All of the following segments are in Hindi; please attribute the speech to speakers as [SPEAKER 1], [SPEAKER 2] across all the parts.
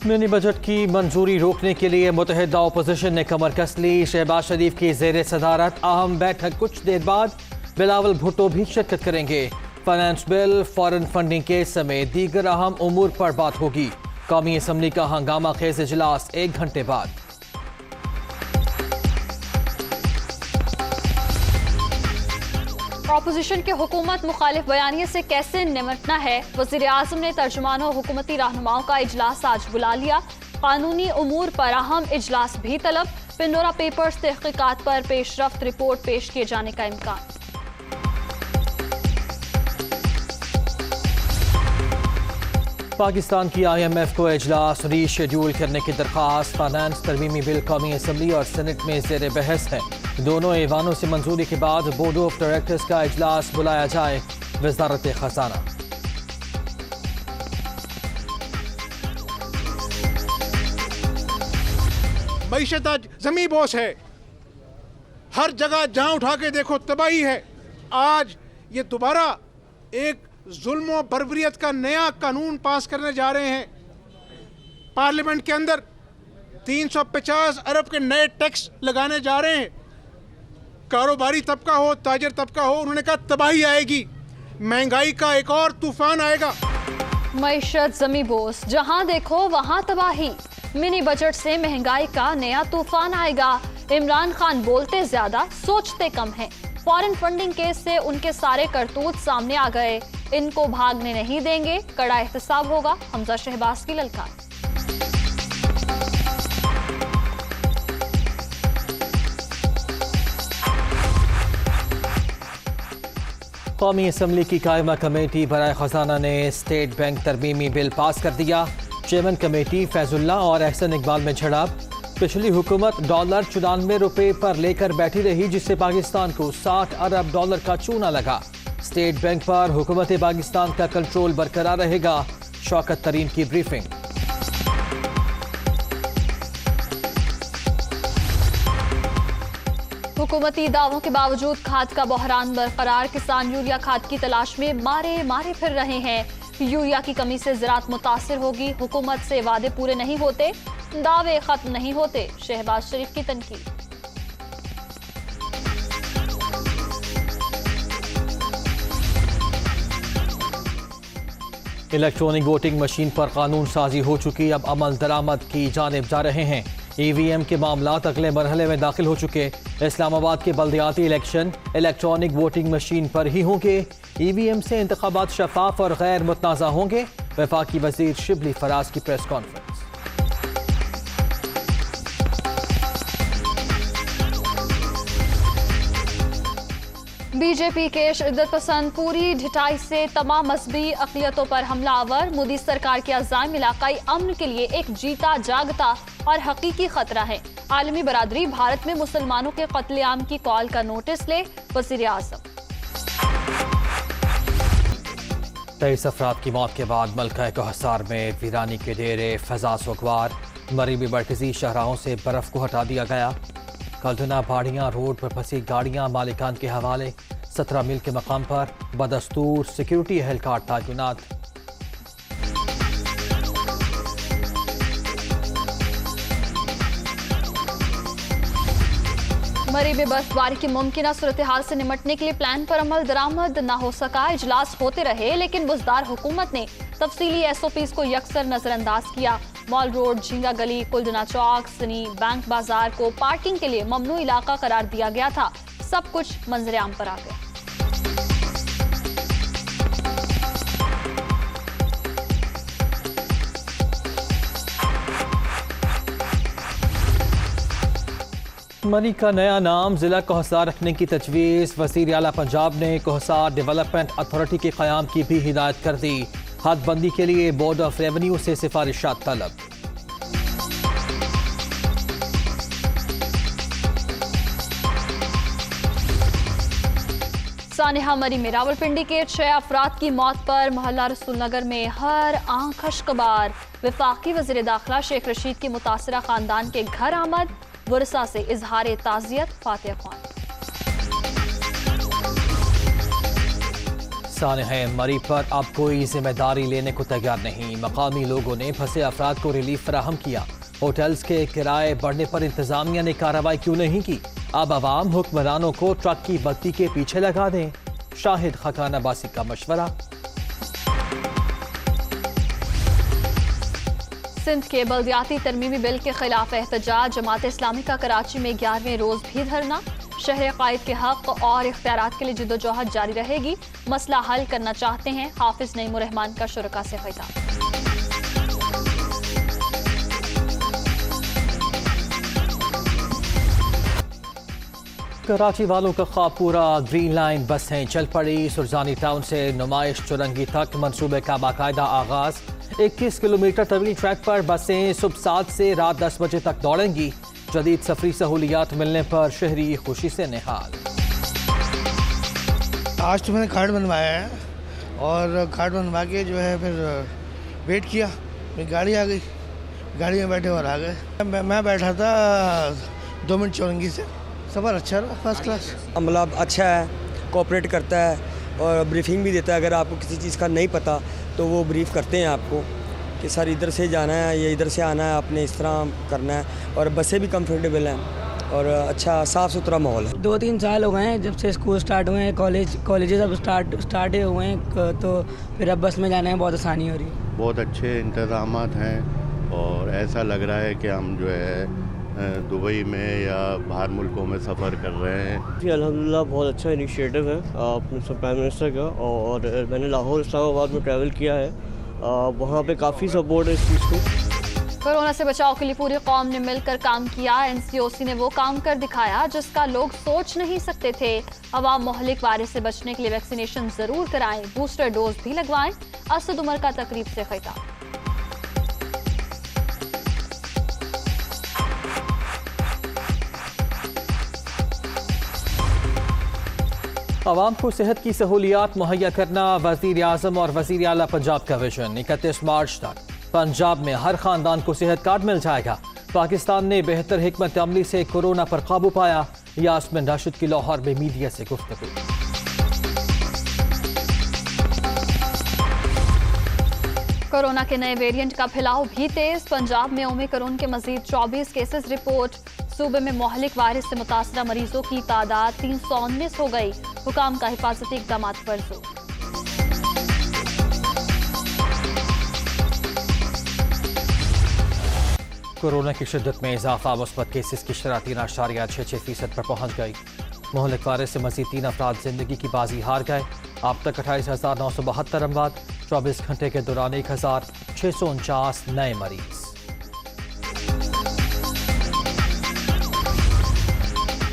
[SPEAKER 1] मिनी बजट की मंजूरी रोकने के लिए मुतहदा अपोजिशन ने कमर कस ली। शहबाज शरीफ की जेर सदारत अहम बैठक कुछ देर बाद बिलावल भुट्टो भी शिरकत करेंगे। Finance bill, foreign funding case समेत दीगर अहम उमूर पर बात होगी। कौमी असम्बली का हंगामा खेज इजलास 1 घंटे बाद।
[SPEAKER 2] अपोजिशन के हुकूमत मुखालिफ बयानिए से कैसे निपटना है। वज़ीर आज़म ने तर्जुमानों और हुकूमती रहनुमाओं का इजलास आज बुला लिया। कानूनी उमूर पर अहम इजलास भी तलब। पिंडोरा पेपर्स तहकीकात पर पेशरफ्त रिपोर्ट पेश किए जाने का इम्कान।
[SPEAKER 1] पाकिस्तान की IMF को इजलास रीशेड्यूल करने की दरख्वास्त। फाइनेंस तरमीमी बिल कौमी असम्बली और सेनेट में ज़ेर बहस है। दोनों ऐवानों से मंजूरी के बाद बोर्ड ऑफ डायरेक्टर्स का इजलास बुलाया जाए। वजारत खजाना।
[SPEAKER 3] मईशत आज जमी बोस है, हर जगह जहां उठा के देखो तबाही है। आज ये दोबारा एक जुल्म और बर्बरियत का नया कानून पास करने जा रहे हैं। पार्लियामेंट के अंदर 350 अरब के नए टैक्स लगाने जा रहे हैं। कारोबारी तबका हो, ताजर तबका हो, उन्होंने कहा तबाही आएगी, महंगाई का एक और तूफान आएगा।
[SPEAKER 2] मईशत जमी बोस, जहां देखो वहां तबाही। मिनी बजट से महंगाई का नया तूफान आएगा। इमरान खान बोलते ज्यादा सोचते कम हैं। फॉरेन फंडिंग केस से उनके सारे करतूत सामने आ गए। इनको भागने नहीं देंगे, कड़ा एहतसाब होगा। हमजा शहबाज की ललकार।
[SPEAKER 1] कौमी असम्बली की कायमा कमेटी बराए खजाना ने स्टेट बैंक तरमीमी बिल पास कर दिया। चेयरमैन कमेटी फैजुल्ला और एहसन इकबाल में झड़प। पिछली हुकूमत $94 पर लेकर बैठी रही, जिससे पाकिस्तान को $60 अरब का चूना लगा। स्टेट बैंक पर हुकूमत पाकिस्तान का कंट्रोल बरकरार रहेगा। शौकत तरीन की ब्रीफिंग।
[SPEAKER 2] हुकूमती दावों के बावजूद खाद का बहरान बरकरार। किसान यूरिया खाद की तलाश में मारे फिर रहे हैं। यूरिया की कमी से ज़राअत मुतासिर होगी। हुकूमत से वादे पूरे नहीं होते, दावे खत्म नहीं होते। शहबाज शरीफ की तनकीद।
[SPEAKER 1] इलेक्ट्रॉनिक वोटिंग मशीन पर कानून साजी हो चुकी, अब अमल दरामद की जानिब जा रहे हैं। EVM के मामलात अगले मरहले में दाखिल हो चुके। इस्लामाबाद के बल्दियाती इलेक्शन इलेक्ट्रॉनिक वोटिंग मशीन पर ही होंगे। EVM से इंतखाबात शफाफ और गैर मुतनाज़ा होंगे। वफाकी वजीर शिबली फराज की प्रेस कॉन्फ्रेंस।
[SPEAKER 2] बीजेपी के शिद्दत पसंद पूरी ढिठाई से तमाम मजहबी अक़लियतों पर हमलावर। मोदी सरकार के अज़ाइम इलाकाई अमन के लिए एक जीता जागता और हकीकी खतरा है। आलमी बरादरी भारत में मुसलमानों के कत्लेआम की कॉल का नोटिस ले। वज़ीर आज़म।
[SPEAKER 1] 23 अफराद की मौत के बाद मलका कोहसार में वीरानी के डेरे फजा सोगवार। मरीबी मरकजी शाहराहों से बर्फ को हटा दिया गया। कल्दना बाड़ियाँ रोड पर फंसी गाड़ियाँ मालिकान के हवाले। 17 मील के मकाम पर बदस्तूर सिक्योरिटी एहलकार तैनात।
[SPEAKER 2] मरीबी बर्फबारी की मुमकिन सूरत हाल से निपटने के लिए प्लान पर अमल दरामद न हो सका। इजलास होते रहे, लेकिन बुजदार हुकूमत ने तफसीली SOPs को यकसर नजरअंदाज किया। मॉल रोड, झींगा गली, कुलदना चौक, सनी बैंक बाजार को पार्किंग के लिए ममनू इलाका करार दिया गया था। सब कुछ मंजर आम पर आ गया।
[SPEAKER 1] मरी का नया नाम जिला कोहसार रखने की तजवीज़। वज़ीर आला पंजाब ने कोहसार डेवलपमेंट अथॉरिटी के क़याम की भी हिदायत कर दी। हदबंदी के लिए बोर्ड ऑफ रेवेन्यू से सिफारिशात तलब।
[SPEAKER 2] सानिहा मरी में रावलपिंडी के 6 अफराद की मौत पर मोहल्ला रसूलनगर में हर आंख खशकबार। वफाकी वज़ीर दाखिला शेख रशीद की मुतासरा खानदान के घर आमद। वरसा से इजहार ताज़ियत। फातिहा खान।
[SPEAKER 1] पाकिस्तान है मरी पर अब कोई जिम्मेदारी लेने को तैयार नहीं। मकामी लोगों ने फंसे अफराद को रिलीफ फराहम किया। होटल्स के किराए बढ़ने पर इंतजामिया ने कार्रवाई क्यों नहीं की? अब अवाम हुक्मरानों को ट्रक की बत्ती के पीछे लगा दें। शाहिद खकान अब्बासी का मशवरा।
[SPEAKER 2] सिंध के बल्दियाती तरमीमी बिल के खिलाफ एहतजाज। जमात इस्लामी का कराची में 11वें रोज भी धरना। शहर कायद के हक और इख्तियारात के लिए जद्दोजहद जारी रहेगी। मसला हल करना चाहते हैं। हाफिज नईमुर रहमान का शुरका से खिताब।
[SPEAKER 1] कराची वालों का ख्वाब पूरा। ग्रीन लाइन बसें चल पड़ी। सुरजानी टाउन से नुमाइश चुरंगी तक मंसूबे का बाकायदा आगाज। 21 किलोमीटर तवील ट्रैक पर बसें सुबह 7 से रात 10 बजे तक दौड़ेंगी। जदीद सफरी सहूलियात मिलने पर शहरी खुशी से निहाल।
[SPEAKER 4] आज तो मैंने कार्ड बनवाया है और कार्ड बनवा के जो है फिर वेट किया। मेरी गाड़ी आ गई, गाड़ी में बैठे और आ गए। मैं बैठा था 2 मिनट चौरंगी से। सफ़र अच्छा रहा, फर्स्ट क्लास।
[SPEAKER 5] अमला अच्छा है, कोऑपरेट करता है और ब्रीफिंग भी देता है। अगर आपको किसी चीज़ का नहीं पता तो वो ब्रीफ करते हैं आपको कि सर इधर से जाना है, ये इधर से आना है, आपने इस तरह करना है। और बसें भी कंफर्टेबल हैं और अच्छा साफ़ सुथरा माहौल है।
[SPEAKER 6] 2-3 साल हो गए हैं जब से स्कूल स्टार्ट हुए हैं, कॉलेजेस अब स्टार्ट हुए हैं, तो फिर अब बस में जाने में बहुत आसानी हो रही है।
[SPEAKER 7] बहुत अच्छे इंतज़ामात हैं और ऐसा लग रहा है कि हम जो है दुबई में या बाहर मुल्कों में सफ़र कर रहे हैं।
[SPEAKER 8] जी अल्हम्दुलिल्लाह बहुत अच्छा इनिशिएटिव है अपने प्राइम मिनिस्टर का। और मैंने लाहौर इस्लामाबाद में ट्रैवल किया है, वहाँ पे काफ़ी सपोर्ट है इस चीज़ को।
[SPEAKER 2] कोरोना से बचाव के लिए पूरी कौम ने मिलकर काम किया। NCOC ने वो काम कर दिखाया जिसका लोग सोच नहीं सकते थे। अवाम मोहलिक वायरस से बचने के लिए वैक्सीनेशन जरूर कराएं, बूस्टर डोज भी लगवाएं। असद उमर का तकरीब से खिताब।
[SPEAKER 1] अवाम को सेहत की सहूलियात मुहैया करना वज़ीर आज़म और वज़ीर आला पंजाब का विजन। 31 मार्च तक पंजाब में हर खानदान को सेहत कार्ड मिल जाएगा। पाकिस्तान ने बेहतर हिकमत अमली से कोरोना पर काबू पाया। यास्मिन राशिद की लाहौर में मीडिया से गुफ्तगू।
[SPEAKER 2] कोरोना के नए वेरिएंट का फैलाव भी तेज। पंजाब में ओमिक्रॉन के मजीद 24 केसेस रिपोर्ट। सूबे में मोहलिक वायरस से मुतासरा मरीजों की तादाद 319 हो गई। हुकाम का हिफाजती इक़दाम पर जोर।
[SPEAKER 1] कोरोना की शिद्दत में इजाफा। मुस्बत केसेस की शरह 3.66% पर पहुंच गई। मोहलिक वायरस से मजीद 3 अफराद जिंदगी की बाजी हार गए। अब तक 28,972 अमवात। 24 घंटे के दौरान 1,649 नए मरीज।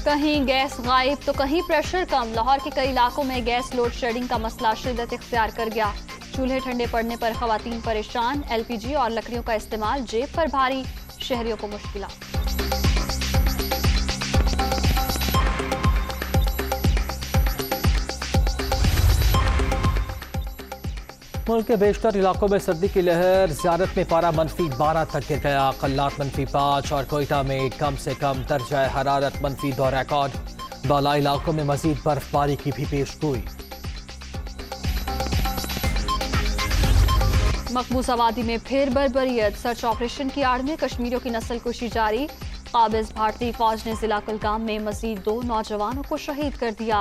[SPEAKER 2] कहीं गैस गायब तो कहीं प्रेशर कम। लाहौर के कई इलाकों में गैस लोड शेडिंग का मसला शिद्दत इख्तियार कर गया। चूल्हे ठंडे पड़ने पर खवातीन परेशान। LPG और लकड़ियों का इस्तेमाल जेब पर भारी। शहरियों को मुश्किलात।
[SPEAKER 1] मुल्क के बेशतर इलाकों में सर्दी की लहर। ज़ियारत में पारा -12 तक गिर गया। कल्लात -5 और कोयटा में कम से कम दर्जा हरारत -2 रिकॉर्ड। बाला इलाकों में मजीद बर्फबारी की भी पेशगोई।
[SPEAKER 2] मकबूजा वादी में फिर बर्बरियत। सर्च ऑपरेशन की आड़ में कश्मीरियों की नस्ल कुशी जारी। काबिज भारतीय फौज ने जिला कुलगाम में मजीद 2 नौजवानों को शहीद कर दिया।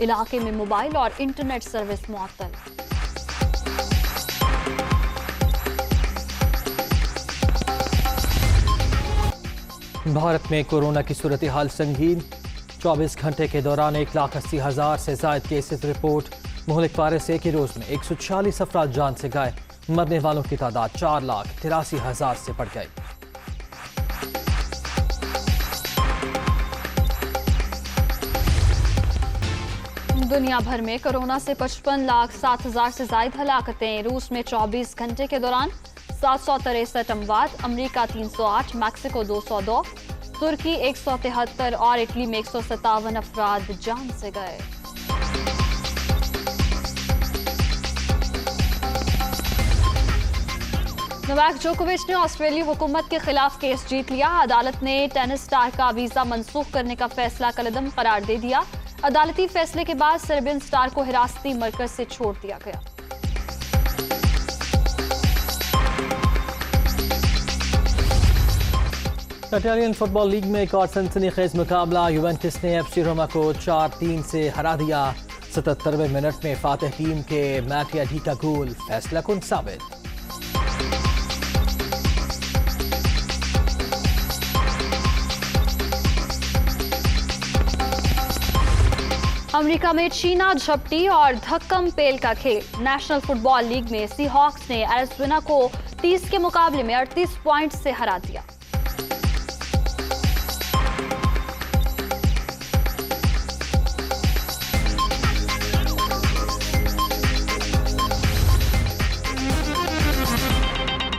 [SPEAKER 2] इलाके में मोबाइल और इंटरनेट सर्विस मुअत्तल।
[SPEAKER 1] भारत में कोरोना की सूरत हाल संगीन। 24 घंटे के दौरान 1,80,000 से ज्यादा केसेस रिपोर्ट। मोहलिक वायरस से एक ही रोज में 146 अफराद जान से गए। मरने वालों की तादाद 4,83,000 से बढ़ गई।
[SPEAKER 2] दुनिया भर में कोरोना से 55,07,000 से ज्यादा हलाकतें। रूस में 24 घंटे के दौरान 763 अमवात। अमरीका 308, मैक्सिको 202, तुर्की 173 और इटली में 157 अफराद जान से गए। नोवाक जोकोविच ने ऑस्ट्रेलियाई हुकूमत के खिलाफ केस जीत लिया। अदालत ने टेनिस स्टार का वीजा मंसूख करने का फैसला कलअदम करार दे दिया। अदालती फैसले के बाद सर्बियन स्टार को हिरासती मरकज से छोड़ दिया गया।
[SPEAKER 1] इटालियन फुटबॉल लीग में एक और सनसनीखेज मुकाबला। यूवेंटस ने एफसी रोमा को 4-3 से हरा दिया। 77वें मिनट में फातिह टीम के मैटियाडी का गोल फैसला कुन साबित।
[SPEAKER 2] अमेरिका में चीना झपटी और धक्कम पेल का खेल। नेशनल फुटबॉल लीग में सीहॉक्स ने एरिज़ोना को 30 के मुकाबले में 38 पॉइंट से हरा दिया।